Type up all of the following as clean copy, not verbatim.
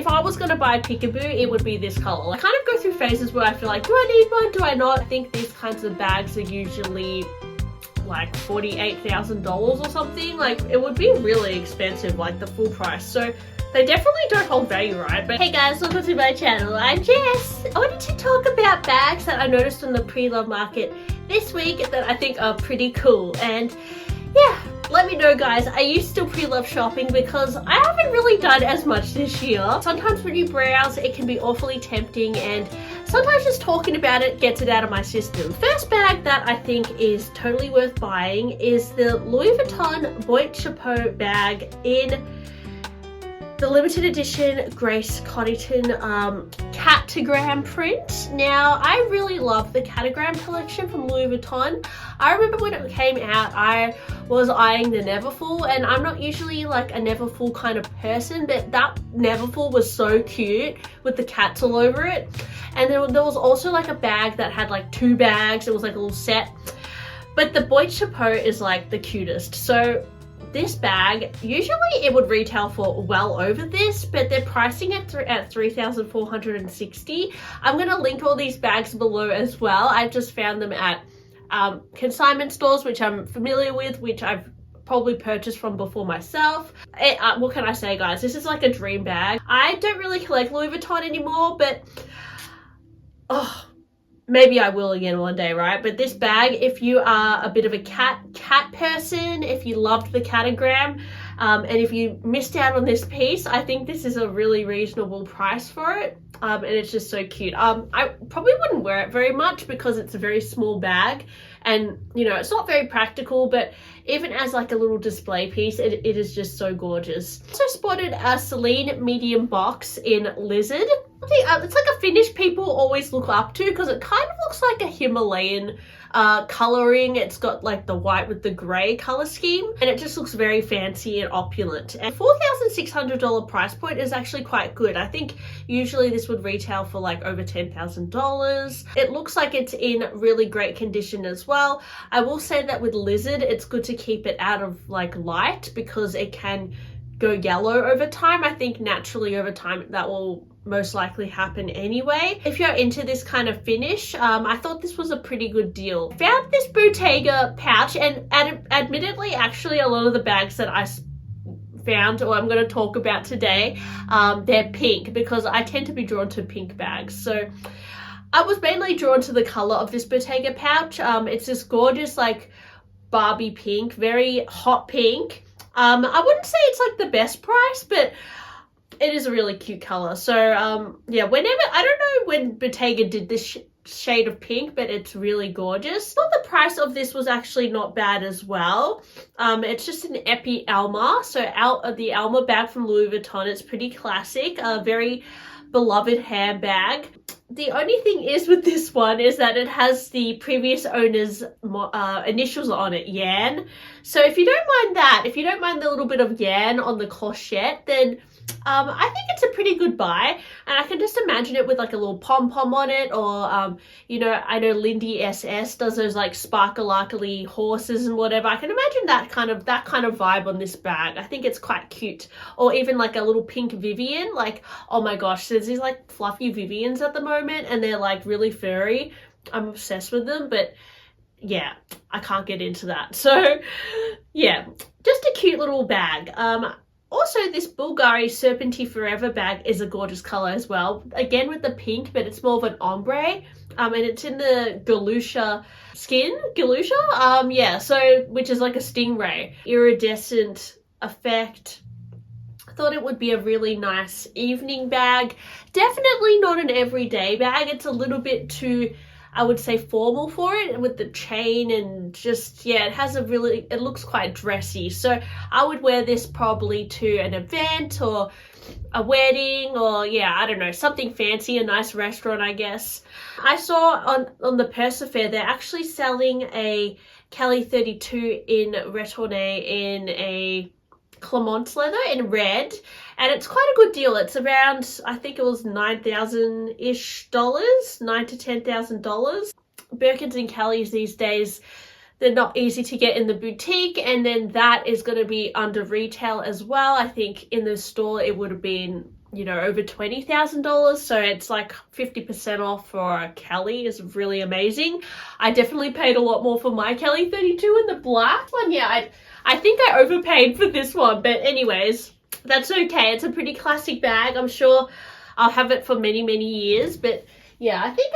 If I was going to buy a Peekaboo, it would be this color. I kind of go through phases where I feel like, do I need one, do I not? I think these kinds of bags are usually like $48,000 or something. Like, it would be really expensive, like the full price. So they definitely don't hold value, right? But hey guys, welcome to my channel. I'm Jess. I wanted to talk about bags that I noticed on the pre-loved market this week that I think are pretty cool. And yeah, let me know guys, are you still pre-love shopping? Because I haven't really done as much this year. Sometimes when you browse, it can be awfully tempting, and sometimes just talking about it gets it out of my system. First bag that I think is totally worth buying is the Louis Vuitton Bottega Pink bag in the limited edition Grace Coddington Catogram print. Now, I really love the Catogram collection from Louis Vuitton. I remember when it came out, I was eyeing the Neverfull, and I'm not usually like a Neverfull kind of person, but that Neverfull was so cute with the cats all over it. And then there was also like a bag that had like two bags. It was like a little set. But the Bottega Pink is like the cutest. So this bag, usually it would retail for well over this, but they're pricing it at $3,460. I'm going to link all these bags below as well. I've just found them at consignment stores, which I'm familiar with, which I've probably purchased from before myself. What can I say, guys? This is like a dream bag. I don't really collect Louis Vuitton anymore, but oh, maybe I will again one day, right? But this bag, if you are a bit of a cat person, if you loved the Catogram, and if you missed out on this piece, I think this is a really reasonable price for it. And it's just so cute. I probably wouldn't wear it very much because it's a very small bag, and you know, it's not very practical, but even as like a little display piece, it is just so gorgeous. Also spotted a Celine medium box in Lizard. It's like a finish people always look up to because it kind of looks like a Himalayan coloring. It's got like the white with the gray color scheme, and it just looks very fancy and opulent. And $4,600 price point is actually quite good. I think usually this would retail for like over $10,000. It looks like it's in really great condition as well. I will say that with Lizard, it's good to keep it out of like light because it can go yellow over time. I think naturally over time that will most likely happen anyway. If you're into this kind of finish, I thought this was a pretty good deal. Found this Bottega pouch, and admittedly, actually a lot of the bags that I found, or I'm going to talk about today, they're pink because I tend to be drawn to pink bags. So I was mainly drawn to the color of this Bottega pouch. It's this gorgeous like Barbie pink, very hot pink. I wouldn't say it's like the best price, but it is a really cute color. So yeah, I don't know when Bottega did this shade of pink, but it's really gorgeous. I thought the price of this was actually not bad as well. It's just an Epi Alma, so the Alma bag from Louis Vuitton. It's pretty classic, a very beloved handbag. The only thing is with this one is that it has the previous owner's initials on it, Yan. So if you don't mind that, if you don't mind the little bit of Yan on the clochette, then I think it's a pretty good buy. And I can just imagine it with like a little pom-pom on it, or you know, I know Lindy SS does those like sparkly horses and whatever. I can imagine that kind of vibe on this bag. I think it's quite cute. Or even like a little pink Vivian. Like, oh my gosh, there's these like fluffy Vivians at the moment, and they're like really furry. I'm obsessed with them, but yeah, I can't get into that. So yeah, just a cute little bag. Also, this Bvlgari Serpentine Forever bag is a gorgeous color as well. Again with the pink, but it's more of an ombre. And it's in the Galusha skin. Galusha? Yeah, so which is like a stingray. Iridescent effect. I thought it would be a really nice evening bag. Definitely not an everyday bag. It's a little bit too, I would say, formal for it, with the chain and just, yeah, it looks quite dressy. So I would wear this probably to an event or a wedding, or yeah, I don't know, something fancy, a nice restaurant, I guess. I saw on the Purse Affair, they're actually selling a Kelly 32 in Retourné in a Clemence leather in red, and it's quite a good deal. It's around, I think it was $9,000-ish, $9,000 to $10,000. Birkins and Kellys these days, they're not easy to get in the boutique, and then that is going to be under retail as well. I think in the store it would have been you know, over $20,000, so it's like 50% off for a Kelly is really amazing. I definitely paid a lot more for my Kelly 32 in the black one. Yeah, I think I overpaid for this one, but anyways, that's okay. It's a pretty classic bag. I'm sure I'll have it for many, many years, but yeah, I think,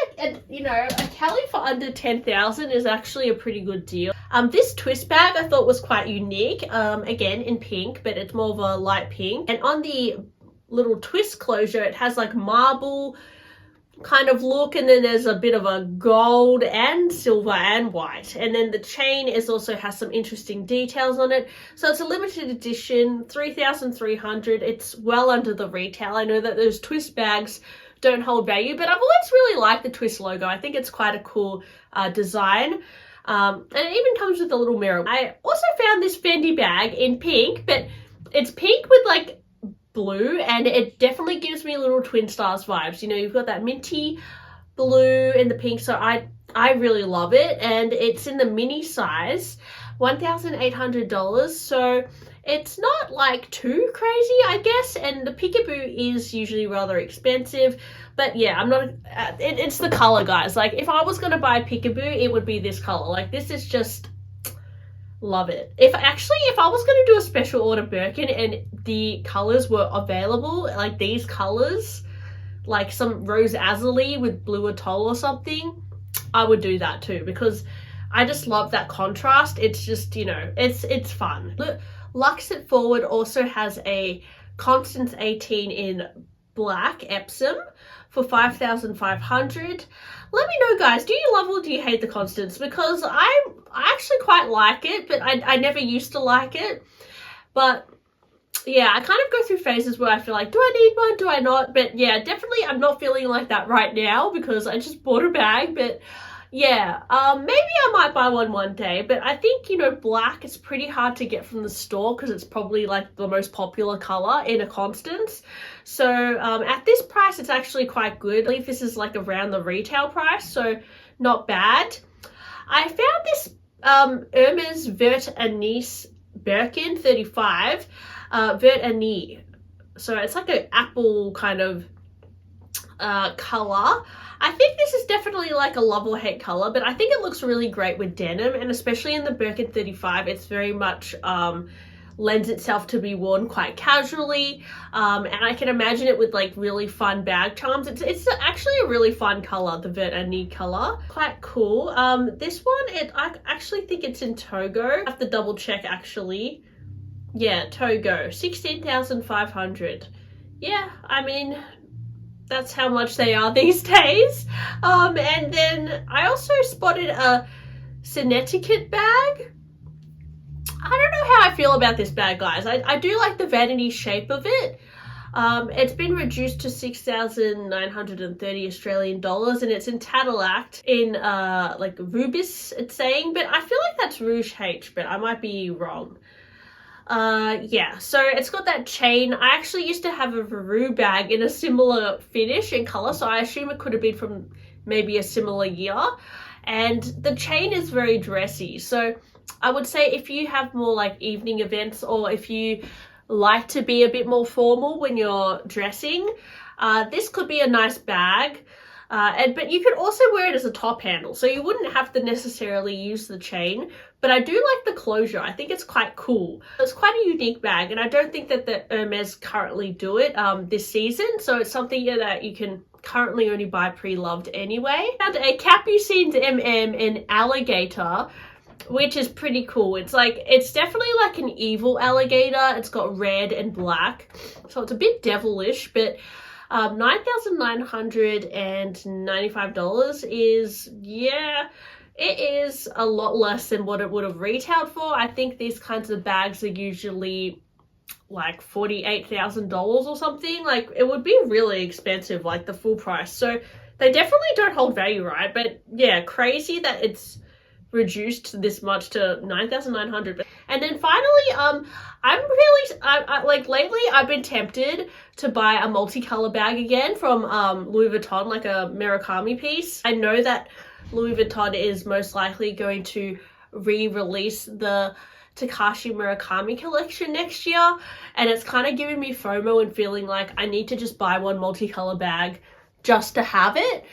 you know, a Kelly for under 10,000 is actually a pretty good deal. This twist bag I thought was quite unique, again in pink, but it's more of a light pink, and on the little twist closure it has like marble kind of look, and then there's a bit of a gold and silver and white, and then the chain is also has some interesting details on it. So it's a limited edition, 3,300. It's well under the retail. I know that those twist bags don't hold value, but I've always really liked the twist logo. I think it's quite a cool design, and it even comes with a little mirror. I also found this Fendi bag in pink, but it's pink with like blue, and it definitely gives me little Twin Stars vibes. You know, you've got that minty blue and the pink, so I really love it, and it's in the mini size, $1,800, so it's not like too crazy, I guess, and the Peekaboo is usually rather expensive, but yeah, I'm not, it's the color, guys. Like, if I was going to buy a Peekaboo, it would be this color. Like, this is just, love it. If I was going to do a special order Birkin and the colors were available, like these colors, like some rose azurite with blue atoll or something, I would do that too, because I just love that contrast. It's just, you know, it's fun. Look, Lux It Forward also has a Constance 18 in black Epsom for 5,500. Let me know, guys, do you love or do you hate the Constance? Because I actually quite like it, but I never used to like it. But yeah, I kind of go through phases where I feel like, do I need one, do I not? But yeah, definitely I'm not feeling like that right now because I just bought a bag. But yeah, maybe I might buy one day, but I think, you know, black is pretty hard to get from the store because it's probably like the most popular color in a Constance. So at this price, it's actually quite good. I believe this is like around the retail price, so not bad. I found this Hermes Vert Anise Birkin 35, Vert Anise. So it's like an apple kind of color. I think this is definitely like a love or hate color, but I think it looks really great with denim, and especially in the Birkin 35, it's very much lends itself to be worn quite casually, and I can imagine it with like really fun bag charms. It's actually a really fun color, the Vert Anise color, quite cool. This one, I actually think it's in Togo. I have to double check actually. Yeah, Togo, 16,500. Yeah, I mean, that's how much they are these days. And then I also spotted a Cinhetic bag. I don't know how I feel about this bag, guys. I do like the vanity shape of it. It's been reduced to 6,930 Australian dollars, and it's in Catogram in like Rubis, it's saying, but I feel like that's Rouge H, but I might be wrong. Yeah, so it's got that chain. I actually used to have a Veru bag in a similar finish and color, so I assume it could have been from maybe a similar year, and the chain is very dressy. So I would say if you have more like evening events, or if you like to be a bit more formal when you're dressing, this could be a nice bag. But you could also wear it as a top handle, so you wouldn't have to necessarily use the chain. But I do like the closure. I think it's quite cool. It's quite a unique bag, and I don't think that the Hermes currently do it this season, so it's something that you can currently only buy pre-loved anyway. And a Capucin's MM in alligator, which is pretty cool. It's definitely like an evil alligator. It's got red and black, so it's a bit devilish, but $9,995 is, yeah, it is a lot less than what it would have retailed for. I think these kinds of bags are usually like $48,000 or something. Like, it would be really expensive, like the full price. So they definitely don't hold value, right? But yeah, crazy that it's reduced this much to 9,900. And then finally, like lately I've been tempted to buy a multicolor bag again from Louis Vuitton, like a Murakami piece. I know that Louis Vuitton is most likely going to re-release the Takashi Murakami collection next year, and it's kind of giving me FOMO and feeling like I need to just buy one multicolor bag just to have it,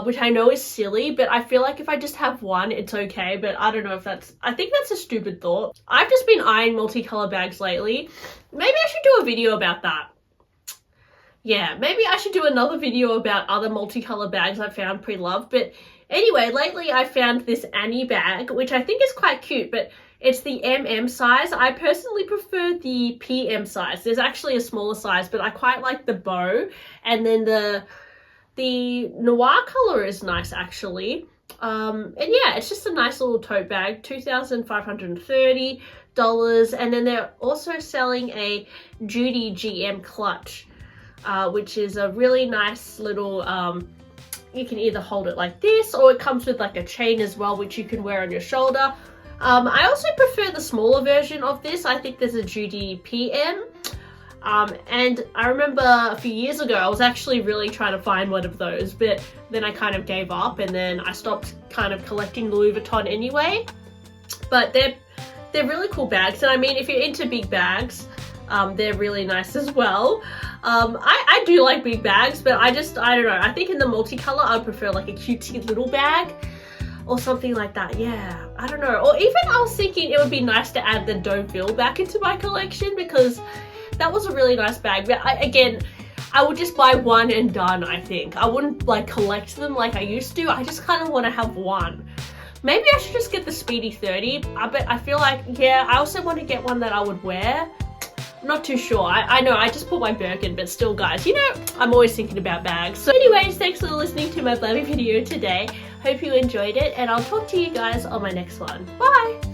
which I know is silly, but I feel like if I just have one, it's okay. But I don't know if I think that's a stupid thought. I've just been eyeing multicolor bags lately. Maybe I should do a video about that. Yeah, maybe I should do another video about other multicolor bags I found pre-loved. But anyway, lately I found this Annie bag, which I think is quite cute, but it's the MM size. I personally prefer the PM size. There's actually a smaller size, but I quite like the bow. And then the noir color is nice, actually. And yeah, it's just a nice little tote bag, $2,530. And then they're also selling a Judy GM clutch, which is a really nice little, you can either hold it like this, or it comes with like a chain as well, which you can wear on your shoulder. I also prefer the smaller version of this. I think there's a Judy PM. And I remember a few years ago, I was actually really trying to find one of those, but then I kind of gave up, and then I stopped kind of collecting Louis Vuitton anyway. But they're really cool bags, and I mean, if you're into big bags, they're really nice as well. I do like big bags, but I don't know. I think in the multicolor, I would prefer like a cutesy little bag or something like that. Yeah, I don't know. Or even I was thinking it would be nice to add the Deauville back into my collection, because that was a really nice bag. But again, I would just buy one and done, I think. I wouldn't like collect them like I used to. I just kind of want to have one. Maybe I should just get the Speedy 30. But I feel like, yeah, I also want to get one that I would wear. I'm not too sure. I know I just bought my Birkin, but still, guys, you know, I'm always thinking about bags. So anyways, thanks for listening to my blabby video today. Hope you enjoyed it, and I'll talk to you guys on my next one. Bye!